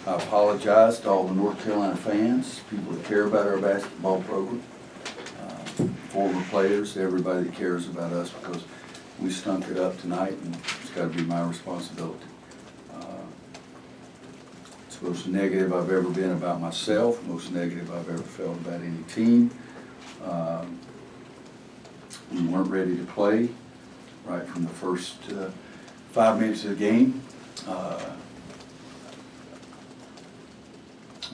I apologize to all the North Carolina fans, people that care about our basketball program, former players, everybody that cares about us, because we stunk it up tonight, and it's got to be my responsibility. It's the most negative I've ever been about myself, most negative I've ever felt about any team. We weren't ready to play right from the first 5 minutes of the game.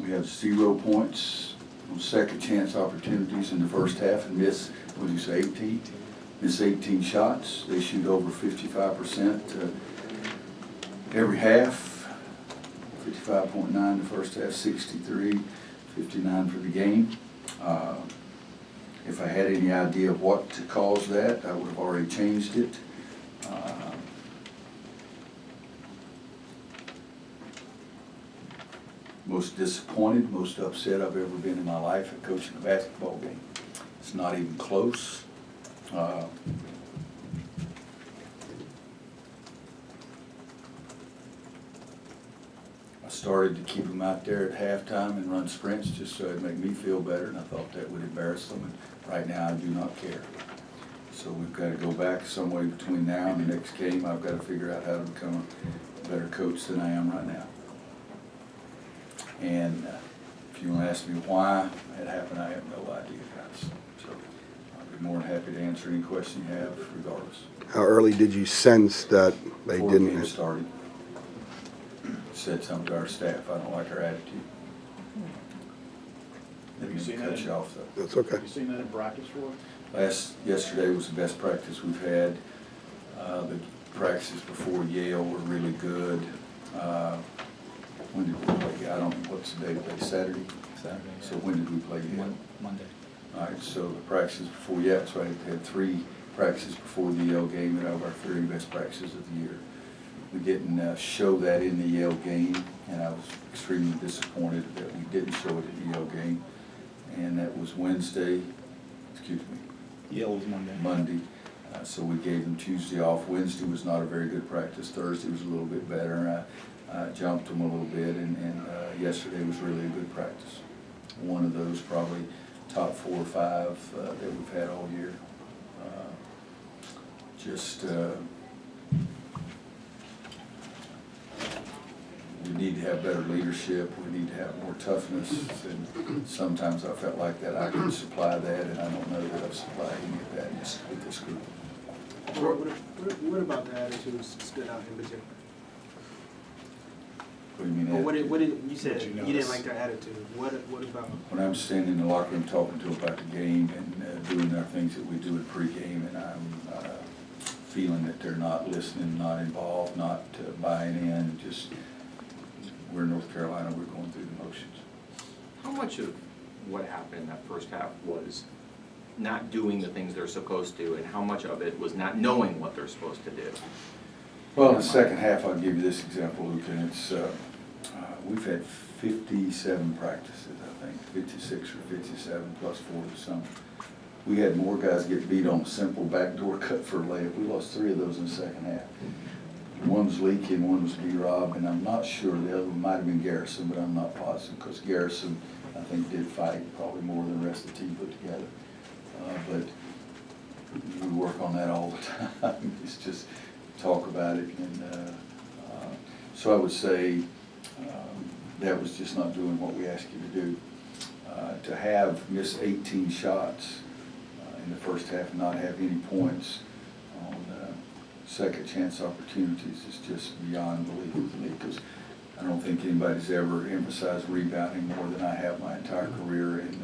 We had 0 points on second chance opportunities in the first half and miss, what did you say, 18? Miss 18 shots. They shoot over 55% every half. 55.9 the first half, 63, 59 for the game. If I had any idea of what to cause that, I would have already changed it. Most disappointed, most upset I've ever been in my life at coaching a basketball game. It's not even close. I started to keep them out there at halftime and run sprints just so it'd make me feel better, and I thought that would embarrass them, and right now I do not care. So we've got to go back some way between now and the next game. I've got to figure out how to become a better coach than I am right now. And if you want to ask me why it happened, I have no idea, guys. So I'll be more than happy to answer any question you have regardless. How early did you sense that they Before didn't? the game started, said something to our staff. I don't like our attitude. Didn't mean to cut you off though. That's okay. Have you seen that in practice, Roy? Yesterday was the best practice we've had. The practices before Yale were really good. When did we play? I don't know what's the day today. Saturday? Saturday. So when did we play Yale? Monday. All right, so the practices before, yeah, that's right. We had 3 practices before the Yale game that are our 3 best practices of the year. We didn't show that in the Yale game, and I was extremely disappointed that we didn't show it in the Yale game. And that was Wednesday, excuse me, Yale was Monday. Monday. So we gave them Tuesday off. Wednesday was not a very good practice. Thursday was a little bit better. I jumped them a little bit, and yesterday was really a good practice. One of those probably top 4 or 5 that we've had all year. We need to have better leadership. We need to have more toughness. And sometimes I felt like that I could supply that, and I don't know that I've supplied any of that with this group. What about the attitudes stood out in particular? What do you mean? Or what did you said What'd you you didn't notice? like their attitude? What about? When I'm standing in the locker room talking to them about the game and doing our things that we do in pregame, and I'm feeling that they're not listening, not involved, not buying in, just we're in North Carolina, we're going through the motions. How much of what happened in that first half was not doing the things they're supposed to, and how much of it was not knowing what they're supposed to do? Well, in the second half, I'll give you this example, Luke, and it's, we've had 57 practices, I think, 56 or 57 plus 4 or something. We had more guys get beat on a simple backdoor cut for a layup. We lost 3 of those in the second half. One was Leakey and one was B-Rob, and I'm not sure, the other one might have been Garrison, but I'm not positive, because Garrison, I think, did fight probably more than the rest of the team put together. But we work on that all the time. It's just talk about it, and so I would say that was just not doing what we asked you to do. To have missed 18 shots in the first half and not have any points on second chance opportunities is just beyond belief to me, because I don't think anybody's ever emphasized rebounding more than I have my entire career, and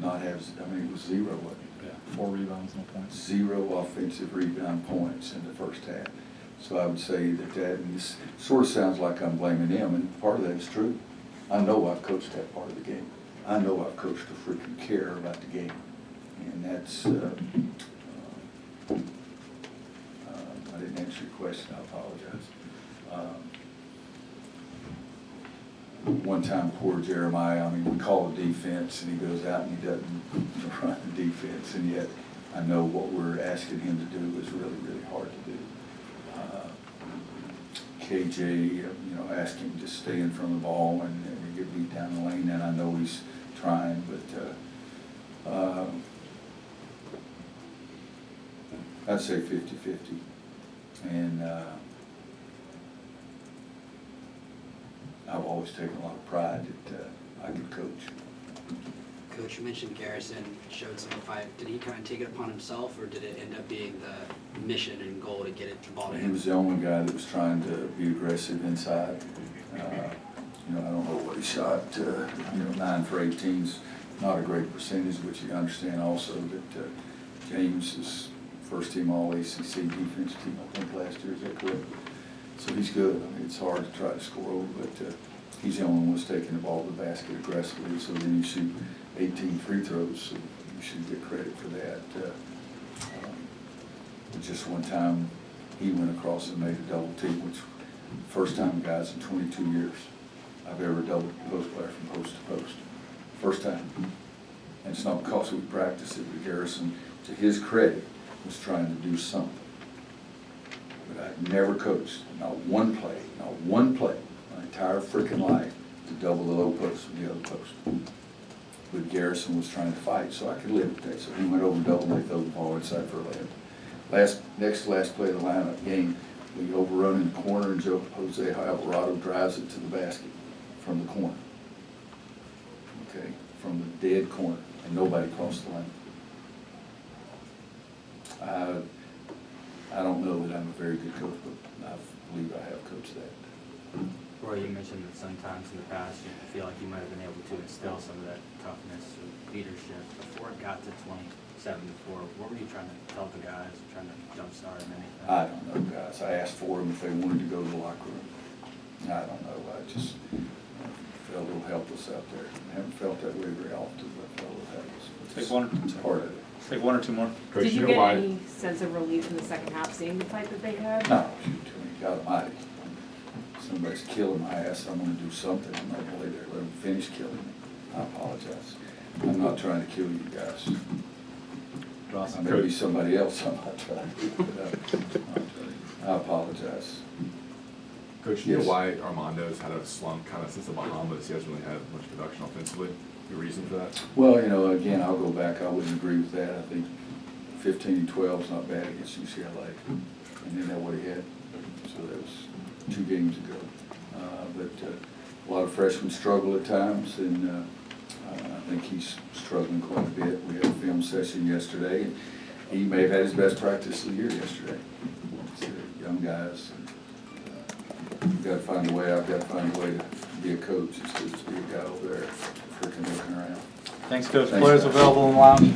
not have, I mean, it was 0, wasn't it? Yeah, 4 rebounds, no points. 0 offensive rebound points in the first half. So I would say that, and this sort of sounds like I'm blaming them, and part of that is true. I know I've coached that part of the game. I know I've coached to freaking care about the game. And that's, I didn't answer your question, I apologize. One time, poor Jeremiah, I mean, we call a defense, and he goes out and he doesn't run the defense, and yet I know what we're asking him to do is really, really hard to do. KJ, ask him to stay in front of the ball and get beat down the lane, and I know he's trying, but I'd say 50-50. And I've always taken a lot of pride that I could coach. Coach, you mentioned Garrison showed some fight. Did he kind of take it upon himself, or did it end up being the mission and goal to get the ball to He him? was the only guy that was trying to be aggressive inside. I don't know what he shot, 9 for 18's not a great percentage, which you understand also that James is first team all ACC defense team, I think, last year, is that correct? So he's good. I mean, it's hard to try to score over, but he's the only one that's taking the ball to the basket aggressively, so then you shoot 18 free throws, so you should get credit for that. Just one time, he went across and made a double team, which first time, guys, in 22 years I've ever doubled a post player from post to post. First time. And it's not because we practiced it, but Garrison, to his credit, was trying to do something. But I've never coached, not one play, my entire freaking life, to double the low post from the other post. But Garrison was trying to fight, so I could live with that. So he went over and doubled, and they threw the ball inside for a layup. Next to last play of the lineup game, we overrun in the corner, and Jose Alvarado drives it to the basket from the corner. Okay, from the dead corner, and nobody crossed the line. I don't know that I'm a very good coach, but I believe I have coached that. Roy, you mentioned that sometimes in the past you feel like you might have been able to instill some of that toughness or leadership before it got to 27-4. What were you trying to tell the guys, trying to jumpstart them, anything? I don't know, guys. I asked for them if they wanted to go to the locker room. I don't know. I just felt a little helpless out there. I haven't felt that way very often, but I felt a little helpless. It's part of it. Take 1 or 2 more. Did Coach, you know get why? any sense of relief in the second half, seeing the fight that they had? No, shoot, God almighty. Somebody's killing my ass, I'm gonna do something. I'm not gonna lay there and let them finish killing me. I apologize. I'm not trying to kill you guys. I may be somebody else, I'm not trying to. But I apologize. Coach, you Yes. know why Armando's had a slump kind of since the Bahamas? He hasn't really had much production offensively. The reason for that? Well, again, I'll go back, I wouldn't agree with that. I think 15 and 12 is not bad against UCLA. And then that what he had. So that was 2 games ago. But a lot of freshmen struggle at times, and I think he's struggling quite a bit. We had a film session yesterday, and he may have had his best practice of the year yesterday. So, young guys, you've got to find a way. I've got to find a way to be a coach instead of to be a guy over there freaking looking around. Thanks, Coach. Thanks, Players guys. available in the lounge.